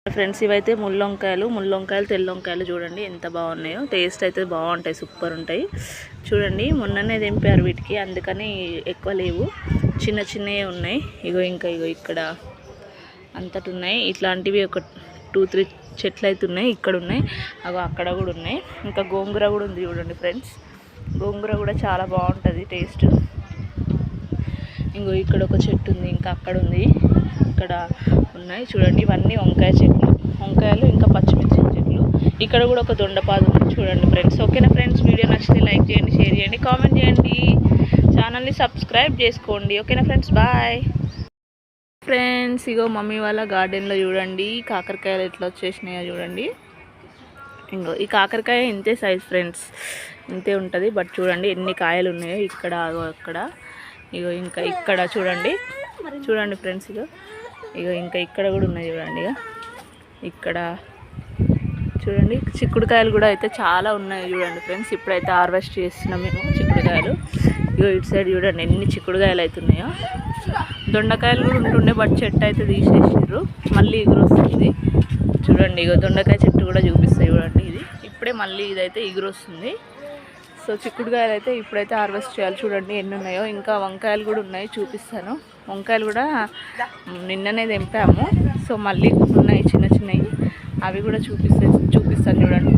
Friends ఇవైతే ముళ్ళొంకాయలు తెల్ల వంకాయలు చూడండి ఎంత బాగున్నాయో. టేస్ట్ అయితే బాగుంటాయి, సూపర్ ఉంటాయి. చూడండి మొన్ననే తెంపారు వీటికి, అందుకని ఎక్కువ లేవు, చిన్న చిన్నవి ఉన్నాయి. ఇగో ఇక్కడ అంతటి ఉన్నాయి. ఇట్లాంటివి ఒక 2-3 చెట్లు అయితే ఉన్నాయి, ఇక్కడ ఉన్నాయి, అక్కడ కూడా ఉన్నాయి. ఇంకా గోంగూర కూడా ఉంది చూడండి ఫ్రెండ్స్. గోంగూర కూడా చాలా బాగుంటుంది టేస్ట్. ఇంకో ఇక్కడ ఒక చెట్టు ఉంది, ఇంకా అక్కడ ఉంది, ఇక్కడ ఉన్నాయి చూడండి. ఇవన్నీ వంకాయ చెట్లు, వంకాయలు ఇంకా పచ్చిమిర్చి చెట్లు. ఇక్కడ కూడా ఒక దొండపాదు ఉంది చూడండి ఫ్రెండ్స్. ఓకేనా ఫ్రెండ్స్, వీడియో నచ్చితే లైక్ చేయండి, షేర్ చేయండి, కామెంట్ చేయండి, ఛానల్ని సబ్స్క్రైబ్ చేసుకోండి. ఓకేనా ఫ్రెండ్స్, బాయ్ ఫ్రెండ్స్. ఇగో మమ్మీ వాళ్ళ గార్డెన్లో చూడండి కాకరకాయలు ఎట్లా వచ్చేసినాయో చూడండి. ఇంకో ఈ కాకరకాయ ఇంతే సైజ్ ఫ్రెండ్స్, ఇంతే ఉంటుంది. బట్ చూడండి ఎన్ని కాయలు ఉన్నాయో ఇక్కడ, అక్కడ, ఇగో ఇంకా ఇక్కడ చూడండి ఫ్రెండ్స్. ఇగో ఇంకా ఇక్కడ కూడా ఉన్నాయి చూడండి. ఇక్కడ చూడండి చిక్కుడుకాయలు కూడా అయితే చాలా ఉన్నాయి చూడండి ఫ్రెండ్స్. ఇప్పుడైతే హార్వెస్ట్ చేస్తున్నాం మేము చిక్కుడుకాయలు. ఇగో ఇటు సైడ్ చూడండి ఎన్ని చిక్కుడుకాయలు అవుతున్నాయో. దొండకాయలు కూడా ఉంటుండే, బట్ చెట్టు అయితే తీసేసారు, మళ్ళీ ఎగురు వస్తుంది చూడండి. ఇగో దొండకాయ చెట్టు కూడా చూపిస్తాయి చూడండి. ఇది ఇప్పుడే మళ్ళీ ఇదైతే ఎగురు వస్తుంది. సో చిక్కుడుకాయలు అయితే ఇప్పుడైతే హార్వెస్ట్ చేయాలి. చూడండి ఎన్ని ఉన్నాయో. ఇంకా వంకాయలు కూడా ఉన్నాయి, చూపిస్తాను. వంకాయలు కూడా నిన్ననే తెంపాము, సో మళ్ళీ ఉన్నాయి చిన్న చిన్నవి, అవి కూడా చూపిస్తాను చూడండి.